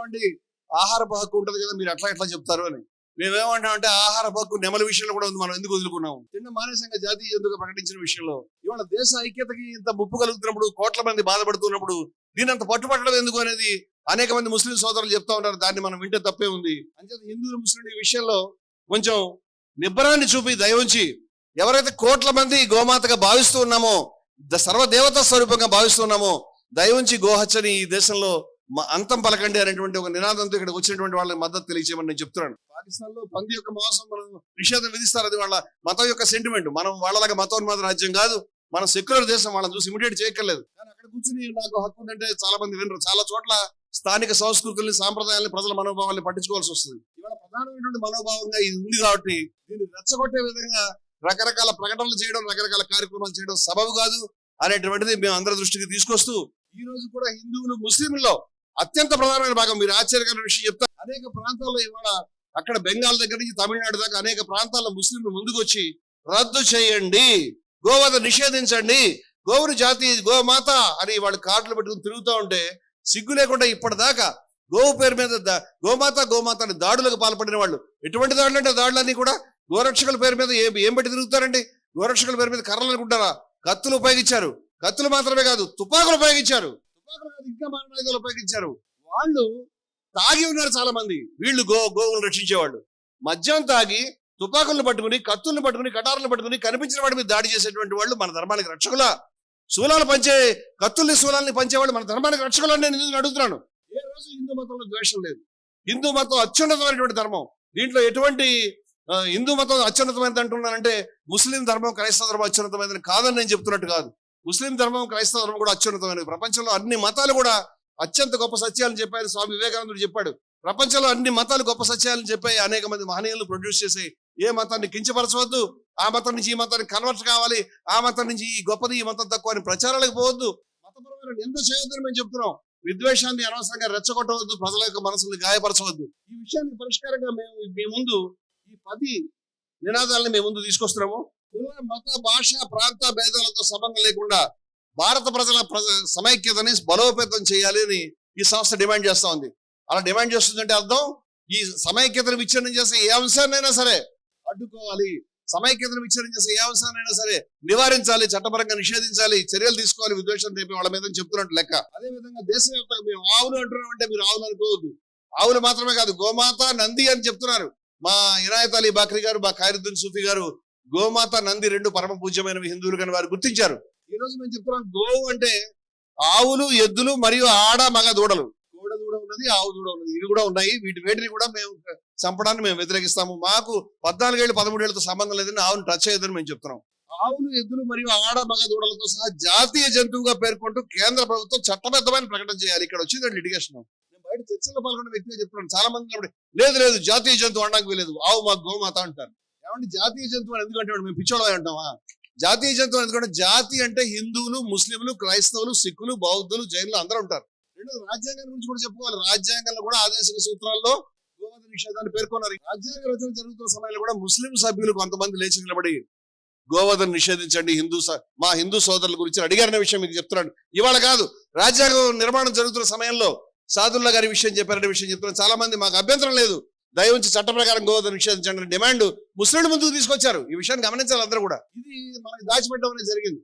ఏమండి ఆహారపు హక్కు ఉంటుంది కదా, మీరు ఎట్లా చెప్తారు అని. మేమేమంటామంటే ఆహారపు హక్కు నెమల విషయంలో కూడా ఉంది, మనం ఎందుకు వదులుకున్నాం? చిన్న మానసికంగా జాతీయ జంతువుగా ప్రకటించిన విషయంలో ఇవాళ దేశ ఐక్యతకి ఇంత ముప్పు కలుగుతున్నప్పుడు, కోట్ల మంది బాధపడుతున్నప్పుడు దీని అంత పట్టుబట్టడం ఎందుకు అనేది అనేక మంది ముస్లిం సోదరులు చెప్తా ఉంటారు. దాన్ని మనం వింటే తప్పే ఉంది. అంతే హిందువులు ముస్లింలు ఈ విషయంలో కొంచెం నిబ్బరాన్ని చూపి దయవుంచి, ఎవరైతే కోట్ల మంది గోమాతగా భావిస్తూ ఉన్నామో, సర్వదేవతా స్వరూపంగా భావిస్తున్నామో, దయవుంచి గోహత్యని ఈ దేశంలో అంతం పలకండి అనేటువంటి ఒక నినాదంతో ఇక్కడ వచ్చినటువంటి వాళ్ళకి మద్దతు తెలియచేయమని నేను చెప్తున్నాను. పాకిస్తాన్ లో పంది యొక్క మాంసం మనం నిషేధం విధిస్తారు, అది వాళ్ళ మతం యొక్క సెంటిమెంట్. మనం వాళ్ళలాగా మతోన్మాద రాజ్యం కాదు, మనం సెక్యులర్ దేశం, వాళ్ళని చూసి ఇమిడియేట్ చేయక్కర్లేదు. కానీ అక్కడ కూర్చుని నాకు హక్కు ఉందంటే చాలా మంది వినరు. చాలా చోట్ల స్థానిక సంస్కృతుల్ని, సాంప్రదాయాలని, ప్రజల మనోభావాన్ని పట్టించుకోవాల్సి వస్తుంది. ఇవాళ ప్రధానమైనటువంటి మనోభావంగా ఇది ఉంది కాబట్టి దీన్ని రెచ్చగొట్టే విధంగా రకరకాల ప్రకటనలు చేయడం, రకరకాల కార్యక్రమాలు చేయడం సబబు కాదు అనేటువంటిది మేము అందరి దృష్టికి తీసుకొస్తూ, ఈ రోజు కూడా హిందువులు ముస్లింల్లో అత్యంత ప్రధానమైన భాగం, మీరు ఆశ్చర్యకరమైన విషయం చెప్తారు, అనేక ప్రాంతాల్లో ఇవాళ అక్కడ బెంగాల్ దగ్గర నుంచి తమిళనాడు దాకా అనేక ప్రాంతాల్లో ముస్లింలు ముందుకు వచ్చి రద్దు చేయండి, గోవధ నిషేధించండి, గోవును జాతి గోమాత అని వాళ్ళు కార్డులు పెట్టుకుని తిరుగుతూ ఉంటే సిగ్గు లేకుండా ఇప్పటిదాకా గోవు పేరు మీద గోమాత అని దాడులకు పాల్పడిన వాళ్ళు. ఎటువంటి దాడులు అంటే దాడులన్నీ కూడా గోరక్షకుల పేరు మీద ఏం పెట్టి తిరుగుతారండి? గోరక్షకుల పేరు మీద కర్రలు అనుకుంటారా? కత్తులు ఉపయోగించారు. కత్తులు మాత్రమే కాదు, తుపాకులు ఉపయోగించారు. తుపాకులు కాదు, ఇంకా మారణాయుధాలు ఉపయోగించారు. వాళ్ళు తాగి ఉన్నారు చాలా మంది. వీళ్ళు గోవులను రక్షించేవాళ్ళు మద్యం తాగి తుపాకులను పట్టుకుని, కత్తులను పట్టుకుని, కటారులను పట్టుకుని కనిపించిన వాడి మీద దాడి చేసేటువంటి వాళ్ళు మన ధర్మానికి రక్షకులా? శూలాలు పంచే శూలాలని పంచేవాళ్ళు మన ధర్మానికి రక్షకులని నేను అడుగుతున్నాను. ఏ రోజు హిందూ మతంలో ద్వేషం లేదు. హిందూ మతం అత్యున్నతమైనటువంటి ధర్మం. దీంట్లో ఎటువంటి హిందూ మతం అత్యున్నతమైనది అంటున్నానంటే ముస్లిం ధర్మం, క్రైస్తవ ధర్మం అత్యున్నతమైనది కాదని నేను చెప్తున్నట్టు కాదు. ముస్లిం ధర్మం, క్రైస్తవ ధర్మం కూడా అత్యున్నతమైనది. ప్రపంచంలో అన్ని మతాలు కూడా అత్యంత గొప్ప సత్యాలను చెప్పారు. స్వామి వివేకానందుడు చెప్పాడు, ప్రపంచంలో అన్ని మతాలు గొప్ప సత్యాలను చెప్పాయి. అనేక మంది మహనీయులు ప్రొడ్యూస్ చేసి ఏ మతాన్ని కించపరచవద్దు, ఆ మతం నుంచి ఈ మతానికి కన్వర్ట్ కావాలి, ఆ మతం నుంచి ఈ గొప్పది, ఈ మతం తక్కువ అని ప్రచారాలకు పోవద్దు, మతపరమైన నింద చేయొద్దని మేము చెప్తున్నాం. విద్వేషాన్ని అనవసరంగా రెచ్చగొట్టవద్దు, ప్రజల యొక్క మనసుల్ని గాయపరచవద్దు. ఈ విషయానికి పరిష్కారంగా మేము మీ ముందు ఈ 10 నినాదాలను మేము ముందు తీసుకొస్తున్నాము. కుల, మత, భాష, ప్రాంత భేదాలతో సంబంధం లేకుండా భారత ప్రజల సమైక్యతని బలోపేతం చేయాలి అని ఈ సంస్థ డిమాండ్ చేస్తా ఉంది. అలా డిమాండ్ చేస్తుందంటే అర్థం, ఈ సమైక్యతను విచ్ఛిన్నం చేసే ఏ అంశాన్నైనా సరే అడ్డుకోవాలి, సమైక్యతను విచ్ఛిన్నం చేసే ఏ అంశాన్నైనా సరే నివారించాలి, చట్టపరంగా నిషేధించాలి, చర్యలు తీసుకోవాలి విద్వేషం రేపే వాళ్ళ మీద చెప్తున్నట్టు లెక్క. అదేవిధంగా దేశవ్యాప్తంగా మేము ఆవులు అంటున్నామంటే మీరు ఆవులు అనుకోవద్దు. ఆవులు మాత్రమే కాదు, గోమాత, నంది అని చెప్తున్నారు. మా ఇనాయత్ అలీ బాక్రీ గారు, మా ఖైరుద్దీన్ సూఫీ గారు గోమాత, నంది రెండు పరమ పూజ్యమైనవి హిందువులు కానీ వారు గుర్తించారు. ఈ రోజు మేము చెప్తున్నాం, గోవు అంటే ఆవులు, ఎద్దులు మరియు ఆడ మగ దూడలు. కోడ దూడ ఉన్నది, ఆవు దూడ ఉన్నది, ఇవి కూడా ఉన్నాయి. వేటిని కూడా మేము చంపడాన్ని మేము వ్యతిరేకిస్తాము. మాకు 14 ఏళ్ళు 13 ఏళ్ళతో సంబంధం లేదని ఆవును టచ్ చేయొద్దని మేము చెప్తున్నాం. ఆవులు, ఎద్దులు మరియు ఆడ మగ దూడలతో సహా జాతీయ జంతువుగా పేర్కొంటూ కేంద్ర ప్రభుత్వం చట్టబద్ధమైన ప్రకటన చేయాలి. ఇక్కడ వచ్చిందండి లిటిగేషన్. నేను బయట చర్చల్లో పాల్గొన్న వ్యక్తిగా చెప్తున్నాను. చాలా మంది లేదు జాతీయ జంతువు అనడానికి వీలేదు, ఆవు మాకు గోమాత అంటారు. ఏమంటే జాతీయ జంతువు అని ఎందుకంటే మేము పిచ్చోళ అంటామా? జాతీయ జంతువు ఎందుకంటే జాతి అంటే హిందువులు, ముస్లింలు, క్రైస్తవులు, సిక్కులు, బౌద్ధులు, జైన్లు అందరూ ఉంటారు. రెండోది రాజ్యాంగం గురించి కూడా చెప్పుకోవాలి. రాజ్యాంగంలో కూడా ఆదేశిక సూత్రాల్లో గోవధ నిషేధాన్ని పేర్కొన్నారు. రాజ్యాంగ రచన జరుగుతున్న సమయంలో కూడా ముస్లిం సభ్యులు కొంతమంది లేచి నిలబడి గోవధను నిషేధించండి మా హిందూ సోదరుల గురించి అడిగారనే విషయం మీకు చెప్తున్నాడు. ఇవాళ కాదు, రాజ్యాంగం నిర్మాణం జరుగుతున్న సమయంలో సాదుల్లా గారి విషయం చెప్పారనే విషయం చెప్తున్నారు. చాలా మంది మాకు అభ్యంతరం లేదు, దయవుంచి చట్ట ప్రకారం గోవధను నిషేధించండి డిమాండ్ ముస్లింలు ముందుకు తీసుకొచ్చారు. ఈ విషయాన్ని గమనించాలి అందరూ కూడా. ఇది మనకి దాచిపెట్టడం అనేది జరిగింది.